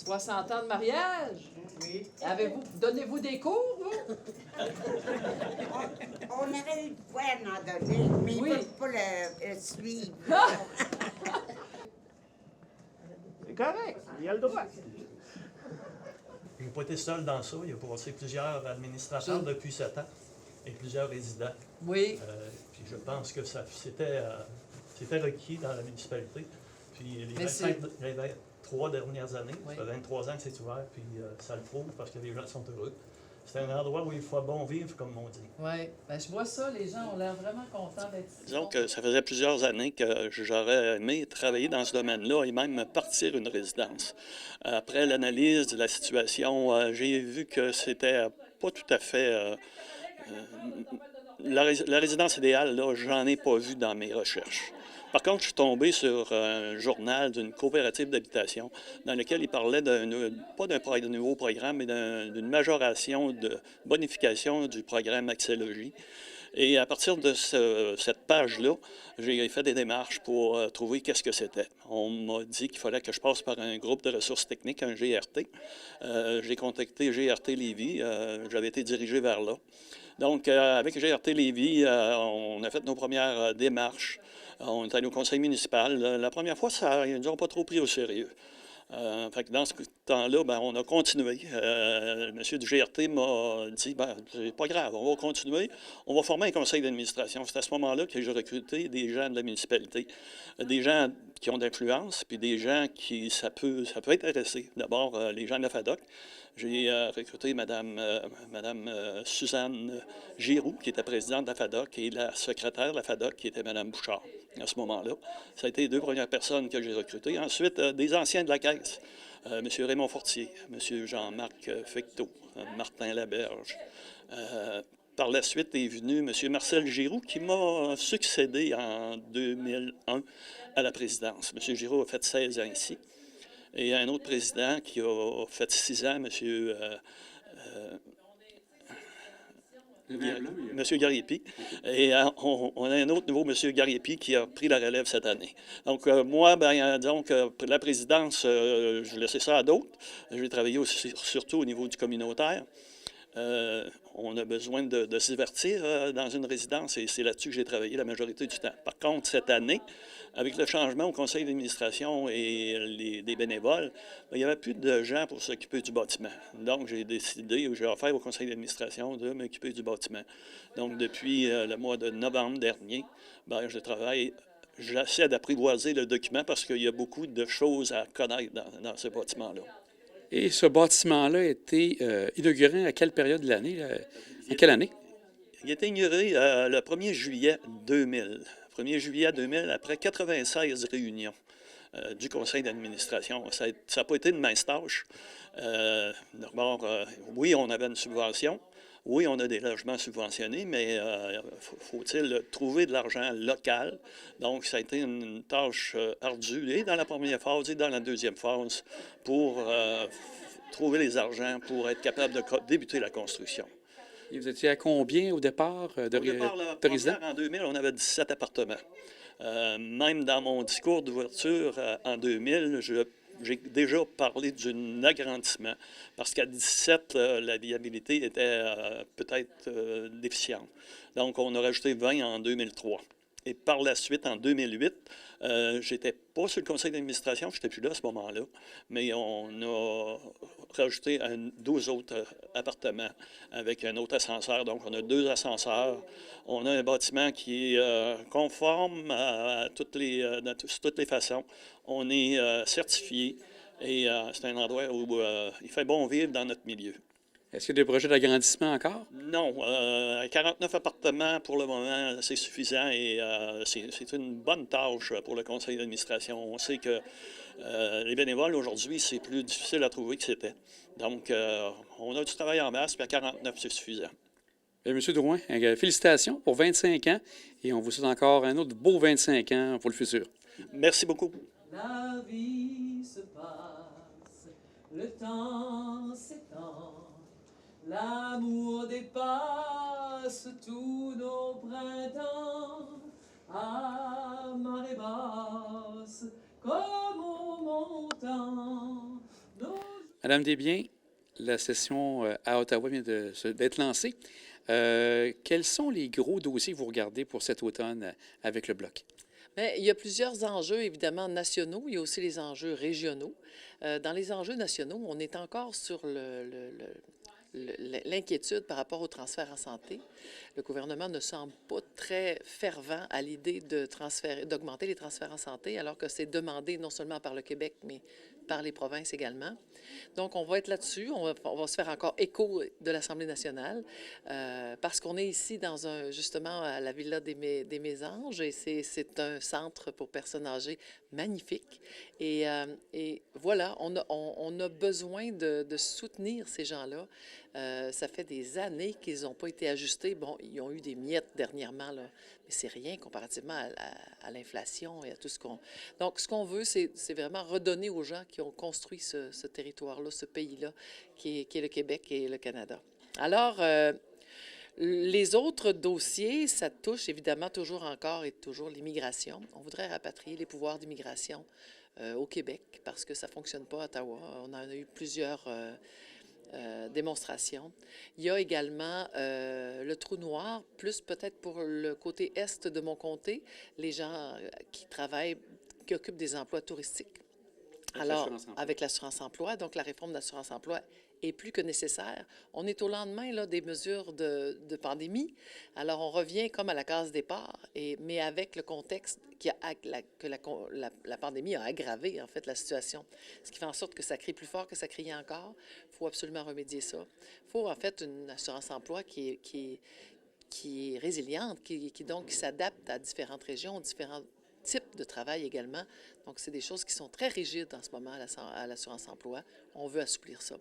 60 ans de mariage? Oui. Donnez-vous des cours, vous? On aurait eu de quoi en donner, mais Oui. ils ne peuvent pas le suivre. C'est correct, il a le droit. Je n'ai pas été seul dans ça. Il y a passé plusieurs administrateurs depuis 7 ans et plusieurs résidents. Oui. Puis je pense que c'était requis dans la municipalité. Puis les 23 dernières années, Oui. ça fait 23 ans que c'est ouvert, puis ça le prouve parce que les gens sont heureux. C'est un endroit où il faut bon vivre, comme on dit. Oui. Ben, je vois ça, les gens ont l'air vraiment contents d'être ici. Disons que ça faisait plusieurs années que j'aurais aimé travailler dans ce domaine-là et même partir une résidence. Après l'analyse de la situation, j'ai vu que c'était pas tout à fait... la résidence idéale, là, j'en ai pas vu dans mes recherches. Par contre, je suis tombé sur un journal d'une coopérative d'habitation dans lequel il parlait pas d'un nouveau programme, mais d'une majoration de bonification du programme Axélogie. Et à partir de cette page-là, j'ai fait des démarches pour trouver qu'est-ce que c'était. On m'a dit qu'il fallait que je passe par un groupe de ressources techniques, un GRT. J'ai contacté GRT Lévis. J'avais été dirigé vers là. Donc, avec GRT Lévis, on a fait nos premières démarches. On est allé au conseil municipal. La première fois, ils ne nous ont pas trop pris au sérieux. Fait que dans ce temps-là, ben, on a continué. Le monsieur du GRT m'a dit, ben, c'est pas grave, on va continuer. On va former un conseil d'administration. C'est à ce moment-là que j'ai recruté des gens de la municipalité, des gens qui ont d'influence, puis des gens qui ça peut intéresser. D'abord, les gens de la FADOC. J'ai recruté Mme Suzanne Giroux, qui était présidente de la FADOC, et la secrétaire de la FADOC, qui était Mme Bouchard, à ce moment-là. Ça a été les deux premières personnes que j'ai recrutées. Ensuite, des anciens de la Caisse, M. Raymond Fortier, M. Jean-Marc Fecteau, Martin Laberge. Par la suite est venu M. Marcel Giroux, qui m'a succédé en 2001 à la présidence. M. Giroux a fait 16 ans ici. Et un autre président qui a fait 6 ans, M. Gariepi. Et on a un autre nouveau M. Gariepi qui a pris la relève cette année. Donc, moi, disons que la présidence, je laissais ça à d'autres. J'ai travaillé aussi, surtout au niveau du communautaire. On a besoin de se divertir dans une résidence et c'est là-dessus que j'ai travaillé la majorité du temps. Par contre, cette année, avec le changement au conseil d'administration et des bénévoles, il n'y avait plus de gens pour s'occuper du bâtiment. Donc, j'ai décidé, ou j'ai offert au conseil d'administration de m'occuper du bâtiment. Donc, depuis le mois de novembre dernier, je travaille. J'essaie d'apprivoiser le document parce qu'il y a beaucoup de choses à connaître dans ce bâtiment-là. Et ce bâtiment-là a été inauguré à quelle période de l'année? En quelle année? Il a été inauguré le 1er juillet 2000. 1er juillet 2000, après 96 réunions du conseil d'administration. Ça n'a pas été une mince tâche. D'abord, oui, on avait une subvention. Oui, on a des logements subventionnés, mais faut-il trouver de l'argent local? Donc, ça a été une tâche ardue, et dans la première phase et dans la deuxième phase, pour trouver les argents pour être capable de débuter la construction. Et vous étiez à combien au départ de résidents? En 2000, on avait 17 appartements. Même dans mon discours d'ouverture en 2000, j'ai déjà parlé d'un agrandissement, parce qu'à 17, la viabilité était peut-être déficiente. Donc, on a rajouté 20 en 2003. Et par la suite, en 2008, j'étais pas sur le conseil d'administration, je n'étais plus là à ce moment-là, mais on a rajouté 12 autres appartements avec un autre ascenseur. Donc, on a 2 ascenseurs. On a un bâtiment qui est conforme à toutes les façons. On est certifié et c'est un endroit où il fait bon vivre dans notre milieu. Est-ce qu'il y a des projets d'agrandissement encore? Non. 49 appartements pour le moment, c'est suffisant et c'est une bonne tâche pour le conseil d'administration. On sait que les bénévoles, aujourd'hui, c'est plus difficile à trouver que c'était. Donc, on a du travail en masse, puis à 49, c'est suffisant. M. Drouin, félicitations pour 25 ans et on vous souhaite encore un autre beau 25 ans pour le futur. Merci beaucoup. La vie se passe, le temps s'étend, l'amour dépasse tous nos printemps, à marée basse, comme au montant, nos Madame Desbiens, la session à Ottawa vient d'être lancée. Quels sont les gros dossiers que vous regardez pour cet automne avec le Bloc? Bien, il y a plusieurs enjeux, évidemment, nationaux. Il y a aussi les enjeux régionaux. Dans les enjeux nationaux, on est encore sur l'inquiétude par rapport au transfert en santé. Le gouvernement ne semble pas très fervent à l'idée d'augmenter les transferts en santé, alors que c'est demandé non seulement par le Québec, mais par les provinces également. Donc, on va être là-dessus. On va se faire encore écho de l'Assemblée nationale parce qu'on est ici justement à la Villa des Mésanges et c'est un centre pour personnes âgées magnifique. Et voilà, on a besoin de soutenir ces gens-là. Ça fait des années qu'ils n'ont pas été ajustés. Bon, ils ont eu des miettes dernièrement, là, mais c'est rien comparativement à l'inflation et à tout ce qu'on... Donc, ce qu'on veut, c'est vraiment redonner aux gens qui ont construit ce territoire-là, ce pays-là, qui est le Québec et le Canada. Alors, les autres dossiers, ça touche évidemment toujours encore et toujours l'immigration. On voudrait rapatrier les pouvoirs d'immigration au Québec parce que ça ne fonctionne pas à Ottawa. On en a eu plusieurs démonstrations. Il y a également le trou noir, plus peut-être pour le côté est de mon comté, les gens qui travaillent, qui occupent des emplois touristiques. Alors, avec l'assurance-emploi, donc la réforme de l'assurance-emploi est plus que nécessaire. On est au lendemain là, des mesures de pandémie. Alors, on revient comme à la case départ, mais avec le contexte que la pandémie a aggravé, en fait, la situation. Ce qui fait en sorte que ça crie plus fort que ça criait encore. Il faut absolument remédier ça. Il faut, en fait, une assurance-emploi qui est résiliente, qui s'adapte à différentes régions, différents types de travail également. Donc, c'est des choses qui sont très rigides en ce moment à l'assurance-emploi. On veut assouplir ça.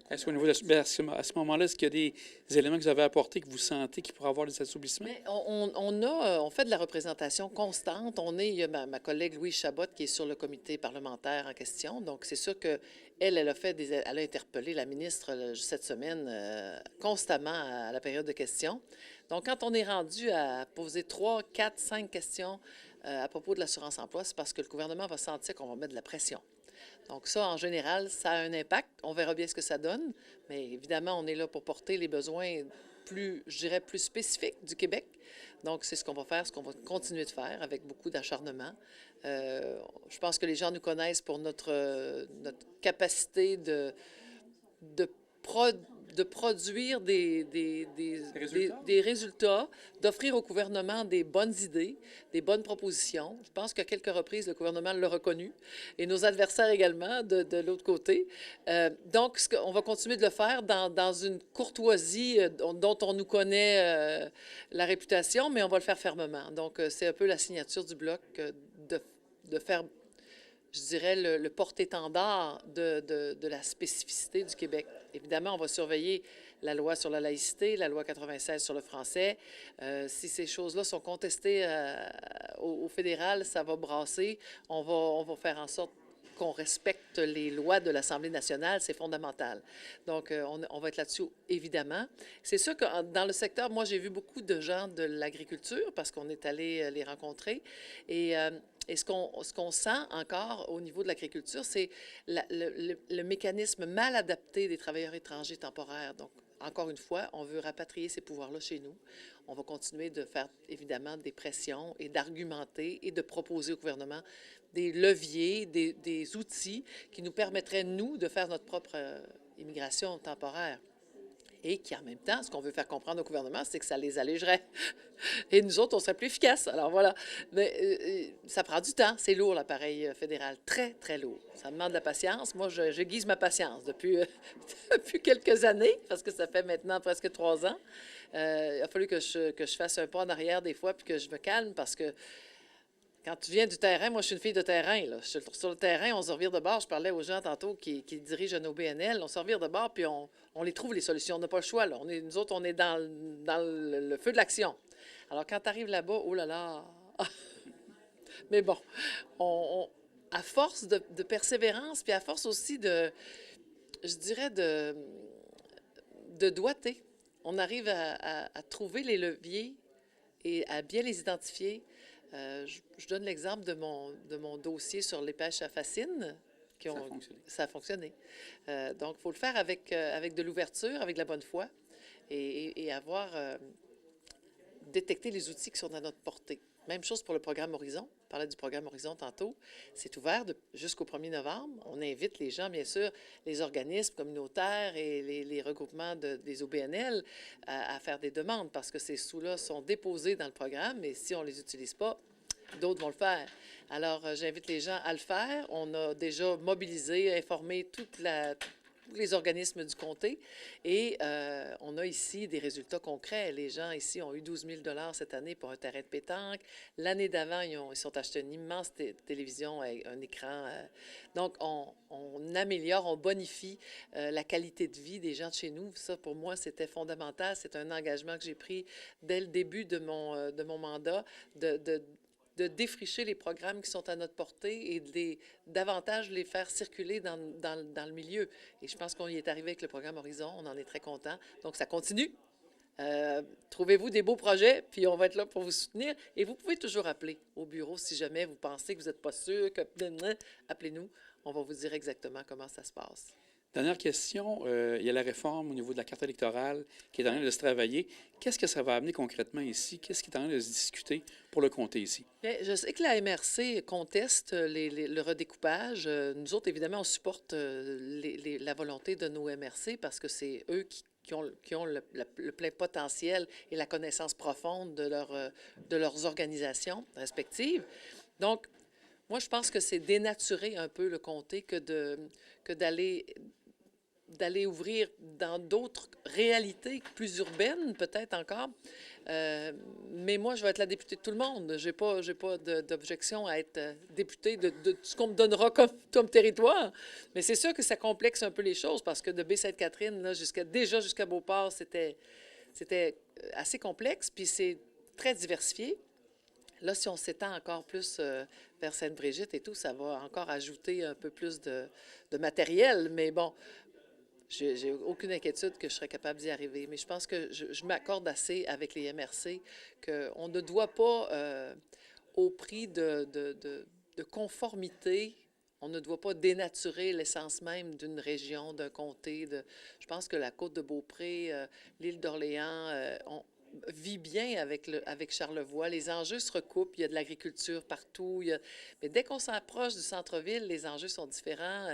Est-ce qu'au niveau à ce moment-là, est-ce qu'il y a des éléments que vous avez apportés que vous sentez qu'il pourrait avoir des assouplissements? Mais on fait de la représentation constante. Il y a ma collègue Louise Chabot qui est sur le comité parlementaire en question. Donc, c'est sûr qu'elle elle a interpellé la ministre cette semaine constamment à la période de questions. Donc, quand on est rendu à poser 3, 4, 5 questions à propos de l'assurance-emploi, c'est parce que le gouvernement va sentir qu'on va mettre de la pression. Donc ça, en général, ça a un impact. On verra bien ce que ça donne, mais évidemment, on est là pour porter les besoins plus spécifiques du Québec. Donc, c'est ce qu'on va faire, ce qu'on va continuer de faire avec beaucoup d'acharnement. Je pense que les gens nous connaissent pour notre capacité de produire des résultats, d'offrir au gouvernement des bonnes idées, des bonnes propositions. Je pense qu'à quelques reprises, le gouvernement l'a reconnu, et nos adversaires également, de l'autre côté. Donc, on va continuer de le faire dans une courtoisie dont on nous connaît la réputation, mais on va le faire fermement. Donc, c'est un peu la signature du Bloc de faire, je dirais, le porte-étendard de la spécificité du Québec. Évidemment, on va surveiller la loi sur la laïcité, la loi 96 sur le français. Si ces choses-là sont contestées au fédéral, ça va brasser. On va faire en sorte qu'on respecte les lois de l'Assemblée nationale, c'est fondamental. Donc, on va être là-dessus, évidemment. C'est sûr que dans le secteur, moi, j'ai vu beaucoup de gens de l'agriculture parce qu'on est allé les rencontrer. Et ce qu'on sent encore au niveau de l'agriculture, c'est le mécanisme mal adapté des travailleurs étrangers temporaires. Donc, encore une fois, on veut rapatrier ces pouvoirs-là chez nous. On va continuer de faire, évidemment, des pressions et d'argumenter et de proposer au gouvernement des leviers, des outils qui nous permettraient, nous, de faire notre propre immigration temporaire. Et qui, en même temps, ce qu'on veut faire comprendre au gouvernement, c'est que ça les allégerait. Et nous autres, on serait plus efficaces. Alors voilà. Mais ça prend du temps. C'est lourd, l'appareil fédéral. Très, très lourd. Ça demande de la patience. Moi, j'aiguise ma patience depuis quelques années, parce que ça fait maintenant presque 3 ans. Il a fallu que je fasse un pas en arrière des fois, puis que je me calme, parce que quand tu viens du terrain, moi, je suis une fille de terrain. Là. Sur le terrain, on se revire de bord. Je parlais aux gens tantôt qui dirigent nos BNL. On se revire de bord, puis on les trouve, les solutions. On n'a pas le choix. Là. Nous autres, on est dans le feu de l'action. Alors, quand tu arrives là-bas, oh là là! Mais bon, à force de persévérance, puis à force aussi je dirais, de doigté, on arrive à trouver les leviers et à bien les identifier. Je donne l'exemple de mon dossier sur les pêches à fascine, Ça a fonctionné. Ça a fonctionné. Donc, il faut le faire avec de l'ouverture, avec de la bonne foi et avoir détecté les outils qui sont à notre portée. Même chose pour le programme Horizon. On parlait du programme Horizon tantôt. C'est ouvert jusqu'au 1er novembre. On invite les gens, bien sûr, les organismes communautaires et les regroupements des OBNL à faire des demandes parce que ces sous-là sont déposés dans le programme et si on ne les utilise pas, d'autres vont le faire. Alors, j'invite les gens à le faire. On a déjà mobilisé, informé tous les organismes du comté et on a ici des résultats concrets. Les gens ici ont eu 12 000 $ cette année pour un terrain de pétanque. L'année d'avant, ils sont achetés une immense télévision avec un écran. Donc, on améliore, on bonifie la qualité de vie des gens de chez nous. Ça, pour moi, c'était fondamental. C'est un engagement que j'ai pris dès le début de mon mandat de défricher les programmes qui sont à notre portée et davantage les faire circuler dans le milieu. Et je pense qu'on y est arrivé avec le programme Horizon. On en est très content. Donc, ça continue. Trouvez-vous des beaux projets, puis on va être là pour vous soutenir. Et vous pouvez toujours appeler au bureau si jamais vous pensez que vous n'êtes pas sûr. Appelez-nous. On va vous dire exactement comment ça se passe. Dernière question, il y a la réforme au niveau de la carte électorale qui est en train de se travailler. Qu'est-ce que ça va amener concrètement ici? Qu'est-ce qui est en train de se discuter pour le comté ici? Bien, je sais que la MRC conteste le redécoupage. Nous autres, évidemment, on supporte la volonté de nos MRC parce que c'est eux qui ont le plein potentiel et la connaissance profonde de leurs organisations respectives. Donc, moi, je pense que c'est dénaturer un peu le comté que d'aller ouvrir dans d'autres réalités plus urbaines, peut-être encore. Mais moi, je vais être la députée de tout le monde. J'ai pas d'objection à être députée de ce qu'on me donnera comme territoire. Mais c'est sûr que ça complexe un peu les choses parce que de Baie-Sainte-Catherine là, jusqu'à Beauport, c'était assez complexe, puis c'est très diversifié. Là, si on s'étend encore plus vers Sainte-Brigitte et tout, ça va encore ajouter un peu plus de matériel. Mais bon, j'ai aucune inquiétude que je serais capable d'y arriver. Mais je pense que je m'accorde assez avec les MRC qu'on ne doit pas, au prix de conformité, on ne doit pas dénaturer l'essence même d'une région, d'un comté. Je pense que la Côte-de-Beaupré, l'île d'Orléans, vit bien avec Charlevoix. Les enjeux se recoupent. Il y a de l'agriculture partout. Mais dès qu'on s'approche du centre-ville, les enjeux sont différents.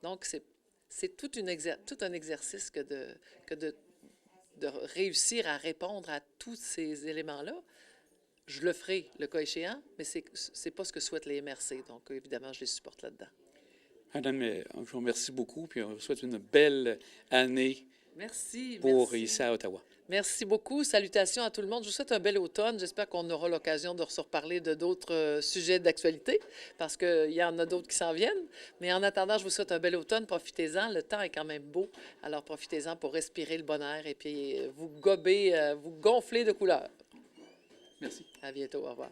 Donc, c'est tout un exercice que de réussir à répondre à tous ces éléments-là. Je le ferai, le cas échéant, mais c'est pas ce que souhaitent les MRC. Donc, évidemment, je les supporte là-dedans. Madame, je vous remercie beaucoup, puis on vous souhaite une belle année merci. Ici à Ottawa. Merci beaucoup. Salutations à tout le monde. Je vous souhaite un bel automne. J'espère qu'on aura l'occasion de se reparler de d'autres sujets d'actualité parce qu'il y en a d'autres qui s'en viennent. Mais en attendant, je vous souhaite un bel automne. Profitez-en. Le temps est quand même beau. Alors, profitez-en pour respirer le bon air et puis vous gonfler de couleurs. Merci. À bientôt. Au revoir.